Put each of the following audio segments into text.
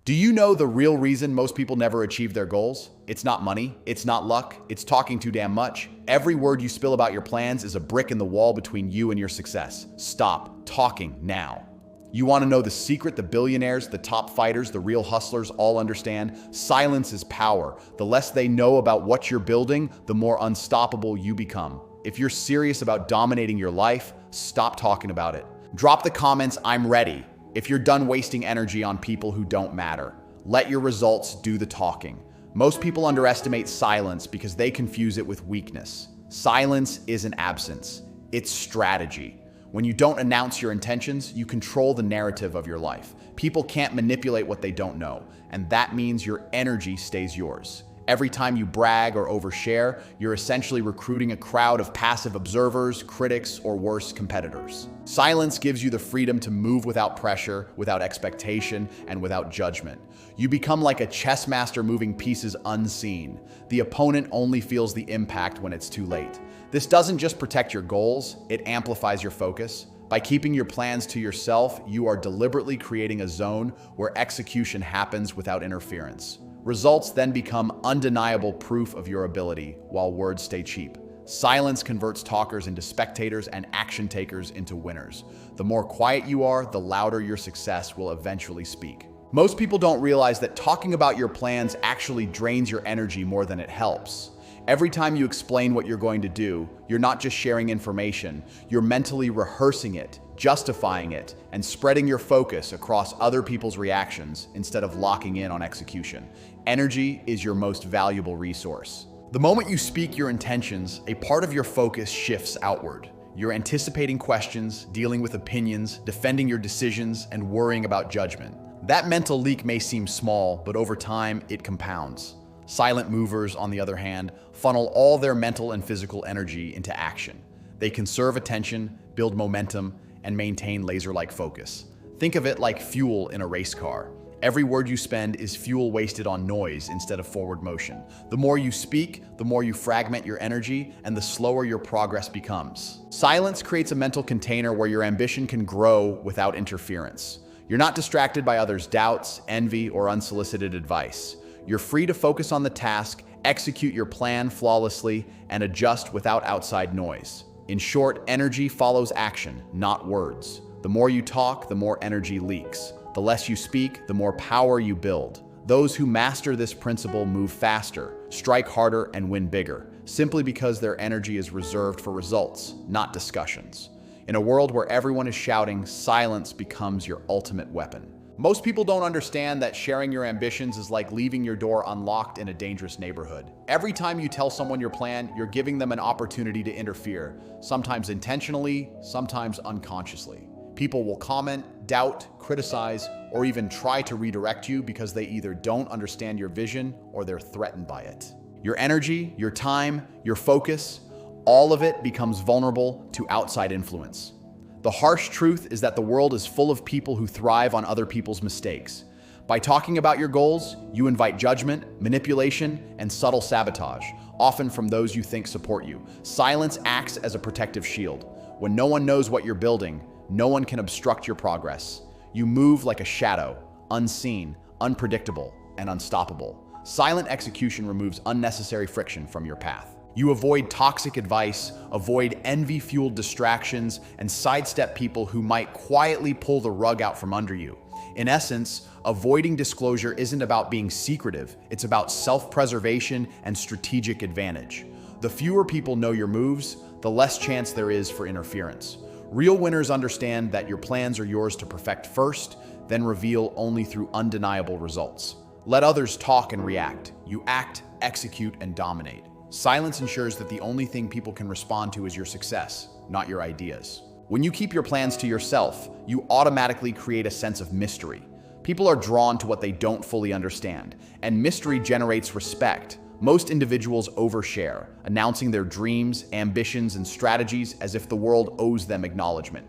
Do you know the real reason most people never achieve their goals? It's not money, it's not luck, it's talking too damn much. Every word you spill about your plans is a brick in the wall between you and your success. Stop talking now. You want to know the secret the billionaires, the top fighters, the real hustlers all understand? Silence is power. The less they know about what you're building, the more unstoppable you become. If you're serious about dominating your life, stop talking about it. Drop the comments, "I'm ready," if you're done wasting energy on people who don't matter. Let your results do the talking. Most people underestimate silence because they confuse it with weakness. Silence isn't absence, it's strategy. When you don't announce your intentions, you control the narrative of your life. People can't manipulate what they don't know, and that means your energy stays yours. Every time you brag or overshare, you're essentially recruiting a crowd of passive observers, critics, or worse, competitors. Silence gives you the freedom to move without pressure, without expectation, and without judgment. You become like a chess master moving pieces unseen. The opponent only feels the impact when it's too late. This doesn't just protect your goals, it amplifies your focus. By keeping your plans to yourself, you are deliberately creating a zone where execution happens without interference. Results then become undeniable proof of your ability, while words stay cheap. Silence converts talkers into spectators and action takers into winners. The more quiet you are, the louder your success will eventually speak. Most people don't realize that talking about your plans actually drains your energy more than it helps. Every time you explain what you're going to do, you're not just sharing information, you're mentally rehearsing it, justifying it, and spreading your focus across other people's reactions instead of locking in on execution. Energy is your most valuable resource. The moment you speak your intentions, a part of your focus shifts outward. You're anticipating questions, dealing with opinions, defending your decisions, and worrying about judgment. That mental leak may seem small, but over time, it compounds. Silent movers, on the other hand, funnel all their mental and physical energy into action. They conserve attention, build momentum, and maintain laser-like focus. Think of it like fuel in a race car. Every word you spend is fuel wasted on noise instead of forward motion. The more you speak, the more you fragment your energy, and the slower your progress becomes. Silence creates a mental container where your ambition can grow without interference. You're not distracted by others' doubts, envy, or unsolicited advice. You're free to focus on the task, execute your plan flawlessly, and adjust without outside noise. In short, energy follows action, not words. The more you talk, the more energy leaks. The less you speak, the more power you build. Those who master this principle move faster, strike harder, and win bigger, simply because their energy is reserved for results, not discussions. In a world where everyone is shouting, silence becomes your ultimate weapon. Most people don't understand that sharing your ambitions is like leaving your door unlocked in a dangerous neighborhood. Every time you tell someone your plan, you're giving them an opportunity to interfere, sometimes intentionally, sometimes unconsciously. People will comment, doubt, criticize, or even try to redirect you because they either don't understand your vision or they're threatened by it. Your energy, your time, your focus, all of it becomes vulnerable to outside influence. The harsh truth is that the world is full of people who thrive on other people's mistakes. By talking about your goals, you invite judgment, manipulation, and subtle sabotage, often from those you think support you. Silence acts as a protective shield. When no one knows what you're building, no one can obstruct your progress. You move like a shadow, unseen, unpredictable, and unstoppable. Silent execution removes unnecessary friction from your path. You avoid toxic advice, avoid envy-fueled distractions, and sidestep people who might quietly pull the rug out from under you. In essence, avoiding disclosure isn't about being secretive, it's about self-preservation and strategic advantage. The fewer people know your moves, the less chance there is for interference. Real winners understand that your plans are yours to perfect first, then reveal only through undeniable results. Let others talk and react. You act, execute, and dominate. Silence ensures that the only thing people can respond to is your success, not your ideas. When you keep your plans to yourself, you automatically create a sense of mystery. People are drawn to what they don't fully understand, and mystery generates respect. Most individuals overshare, announcing their dreams, ambitions, and strategies as if the world owes them acknowledgement.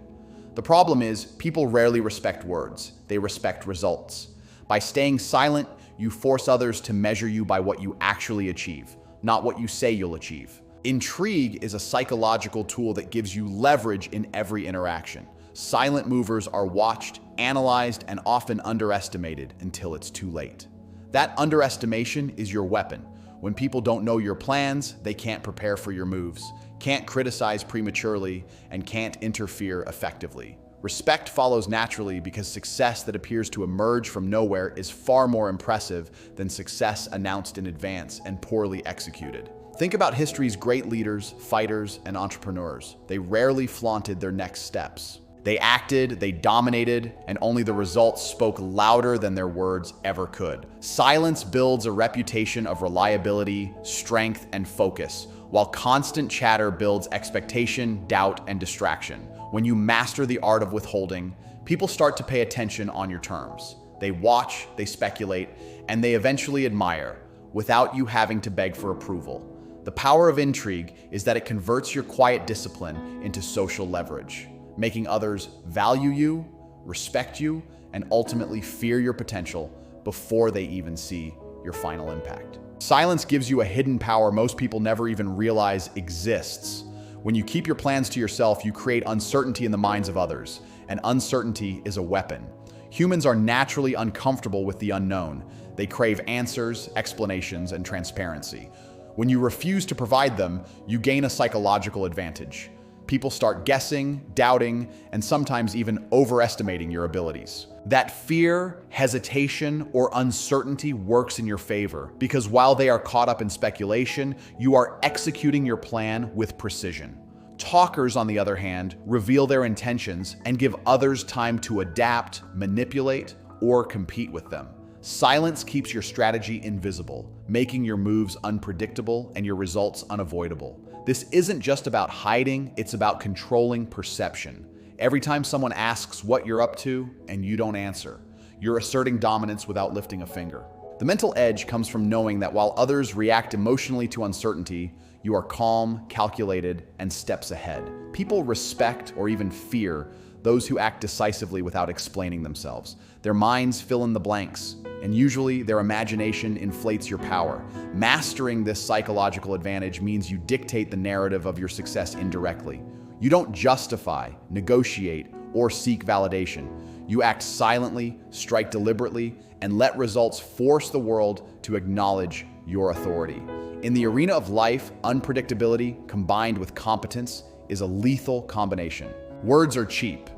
The problem is, people rarely respect words, they respect results. By staying silent, you force others to measure you by what you actually achieve, not what you say you'll achieve. Intrigue is a psychological tool that gives you leverage in every interaction. Silent movers are watched, analyzed, and often underestimated until it's too late. That underestimation is your weapon. When people don't know your plans, they can't prepare for your moves, can't criticize prematurely, and can't interfere effectively. Respect follows naturally because success that appears to emerge from nowhere is far more impressive than success announced in advance and poorly executed. Think about history's great leaders, fighters, and entrepreneurs. They rarely flaunted their next steps. They acted, they dominated, and only the results spoke louder than their words ever could. Silence builds a reputation of reliability, strength, and focus, while constant chatter builds expectation, doubt, and distraction. When you master the art of withholding, people start to pay attention on your terms. They watch, they speculate, and they eventually admire, without you having to beg for approval. The power of intrigue is that it converts your quiet discipline into social leverage, making others value you, respect you, and ultimately fear your potential before they even see your final impact. Silence gives you a hidden power most people never even realize exists. When you keep your plans to yourself, you create uncertainty in the minds of others, and uncertainty is a weapon. Humans are naturally uncomfortable with the unknown. They crave answers, explanations, and transparency. When you refuse to provide them, you gain a psychological advantage. People start guessing, doubting, and sometimes even overestimating your abilities. That fear, hesitation, or uncertainty works in your favor because while they are caught up in speculation, you are executing your plan with precision. Talkers, on the other hand, reveal their intentions and give others time to adapt, manipulate, or compete with them. Silence keeps your strategy invisible, making your moves unpredictable and your results unavoidable. This isn't just about hiding, it's about controlling perception. Every time someone asks what you're up to and you don't answer, you're asserting dominance without lifting a finger. The mental edge comes from knowing that while others react emotionally to uncertainty, you are calm, calculated, and steps ahead. People respect or even fear those who act decisively without explaining themselves. Their minds fill in the blanks, and usually their imagination inflates your power. Mastering this psychological advantage means you dictate the narrative of your success indirectly. You don't justify, negotiate, or seek validation. You act silently, strike deliberately, and let results force the world to acknowledge your authority. In the arena of life, unpredictability combined with competence is a lethal combination. Words are cheap.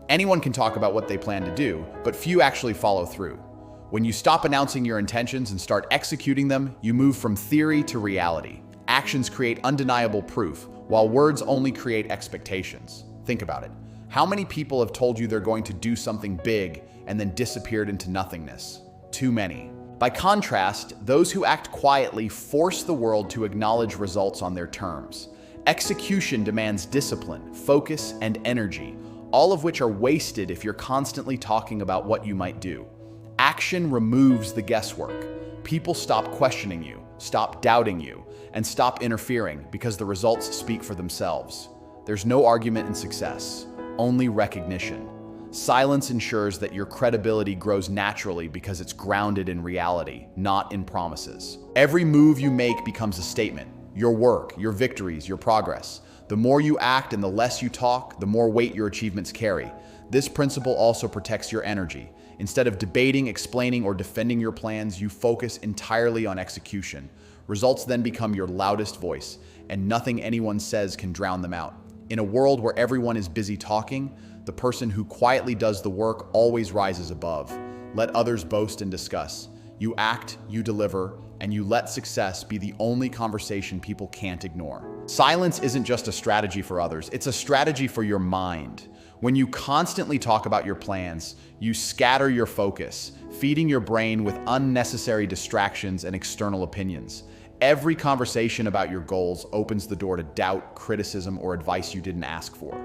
Anyone can talk about what they plan to do, but few actually follow through. When you stop announcing your intentions and start executing them, you move from theory to reality. Actions create undeniable proof, while words only create expectations. Think about it. How many people have told you they're going to do something big and then disappeared into nothingness? Too many. By contrast, those who act quietly force the world to acknowledge results on their terms. Execution demands discipline, focus, and energy, all of which are wasted if you're constantly talking about what you might do. Action removes the guesswork. People stop questioning you, stop doubting you, and stop interfering because the results speak for themselves. There's no argument in success, only recognition. Silence ensures that your credibility grows naturally because it's grounded in reality, not in promises. Every move you make becomes a statement. Your work, your victories, your progress. The more you act and the less you talk, the more weight your achievements carry. This principle also protects your energy. Instead of debating, explaining, or defending your plans, you focus entirely on execution. Results then become your loudest voice, and nothing anyone says can drown them out. In a world where everyone is busy talking, the person who quietly does the work always rises above. Let others boast and discuss. You act, you deliver, and you let success be the only conversation people can't ignore. Silence isn't just a strategy for others, it's a strategy for your mind. When you constantly talk about your plans, you scatter your focus, feeding your brain with unnecessary distractions and external opinions. Every conversation about your goals opens the door to doubt, criticism, or advice you didn't ask for.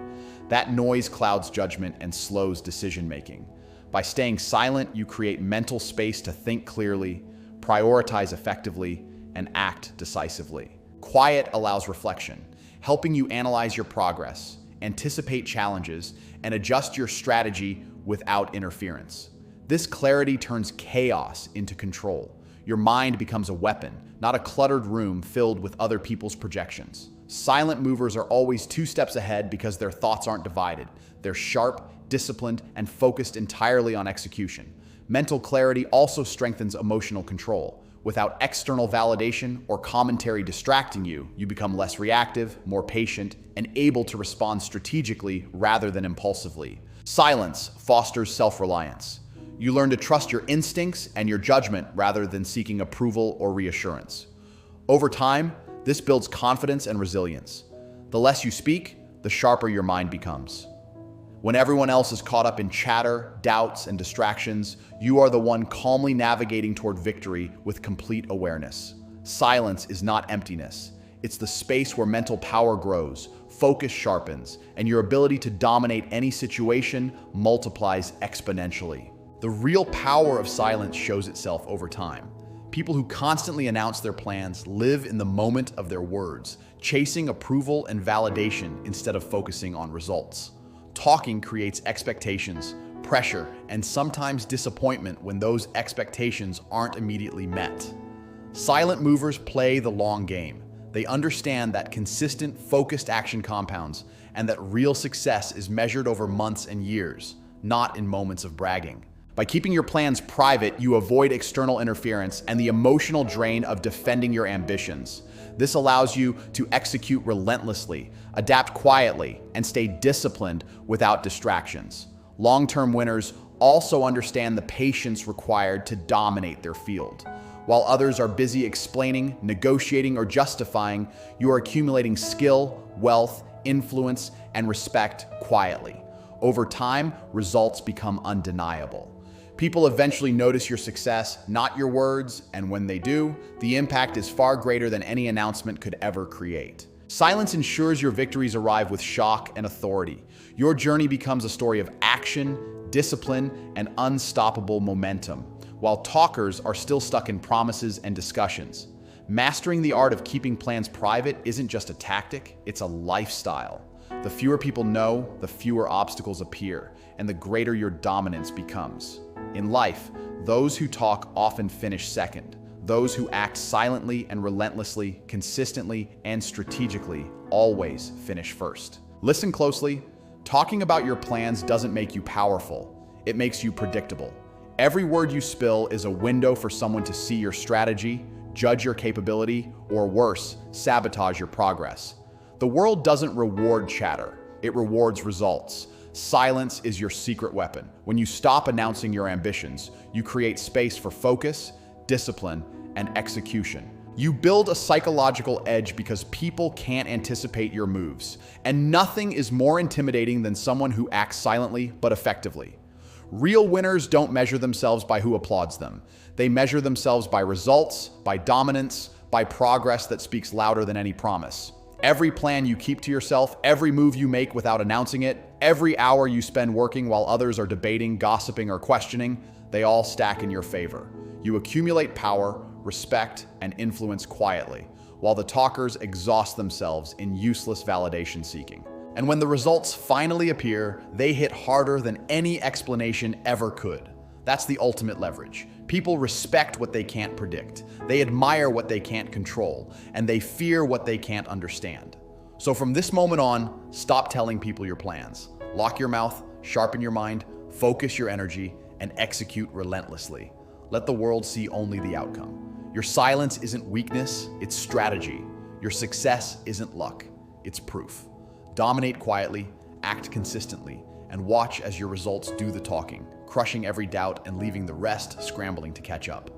That noise clouds judgment and slows decision-making. By staying silent, you create mental space to think clearly, prioritize effectively, and act decisively. Quiet allows reflection, helping you analyze your progress, anticipate challenges, and adjust your strategy without interference. This clarity turns chaos into control. Your mind becomes a weapon, not a cluttered room filled with other people's projections. Silent movers are always 2 steps ahead because their thoughts aren't divided. They're sharp, disciplined, and focused entirely on execution. Mental clarity also strengthens emotional control. Without external validation or commentary distracting you, you become less reactive, more patient, and able to respond strategically rather than impulsively. Silence fosters self-reliance. You learn to trust your instincts and your judgment rather than seeking approval or reassurance. Over time, this builds confidence and resilience. The less you speak, the sharper your mind becomes. When everyone else is caught up in chatter, doubts, and distractions, you are the one calmly navigating toward victory with complete awareness. Silence is not emptiness. It's the space where mental power grows, focus sharpens, and your ability to dominate any situation multiplies exponentially. The real power of silence shows itself over time. People who constantly announce their plans live in the moment of their words, chasing approval and validation instead of focusing on results. Talking creates expectations, pressure, and sometimes disappointment when those expectations aren't immediately met. Silent movers play the long game. They understand that consistent, focused action compounds and that real success is measured over months and years, not in moments of bragging. By keeping your plans private, you avoid external interference and the emotional drain of defending your ambitions. This allows you to execute relentlessly, adapt quietly, and stay disciplined without distractions. Long-term winners also understand the patience required to dominate their field. While others are busy explaining, negotiating, or justifying, you are accumulating skill, wealth, influence, and respect quietly. Over time, results become undeniable. People eventually notice your success, not your words, and when they do, the impact is far greater than any announcement could ever create. Silence ensures your victories arrive with shock and authority. Your journey becomes a story of action, discipline, and unstoppable momentum, while talkers are still stuck in promises and discussions. Mastering the art of keeping plans private isn't just a tactic, it's a lifestyle. The fewer people know, the fewer obstacles appear, and the greater your dominance becomes. In life, those who talk often finish second. Those who act silently and relentlessly, consistently and strategically, always finish first. Listen closely. Talking about your plans doesn't make you powerful. It makes you predictable. Every word you spill is a window for someone to see your strategy, judge your capability, or worse, sabotage your progress. The world doesn't reward chatter. It rewards results. Silence is your secret weapon. When you stop announcing your ambitions, you create space for focus, discipline, and execution. You build a psychological edge because people can't anticipate your moves, and nothing is more intimidating than someone who acts silently but effectively. Real winners don't measure themselves by who applauds them. They measure themselves by results, by dominance, by progress that speaks louder than any promise. Every plan you keep to yourself, every move you make without announcing it, every hour you spend working while others are debating, gossiping, or questioning, they all stack in your favor. You accumulate power, respect, and influence quietly, while the talkers exhaust themselves in useless validation seeking. And when the results finally appear, they hit harder than any explanation ever could. That's the ultimate leverage. People respect what they can't predict. They admire what they can't control, and they fear what they can't understand. So from this moment on, stop telling people your plans. Lock your mouth, sharpen your mind, focus your energy, and execute relentlessly. Let the world see only the outcome. Your silence isn't weakness, it's strategy. Your success isn't luck, it's proof. Dominate quietly, act consistently, and watch as your results do the talking, crushing every doubt and leaving the rest scrambling to catch up.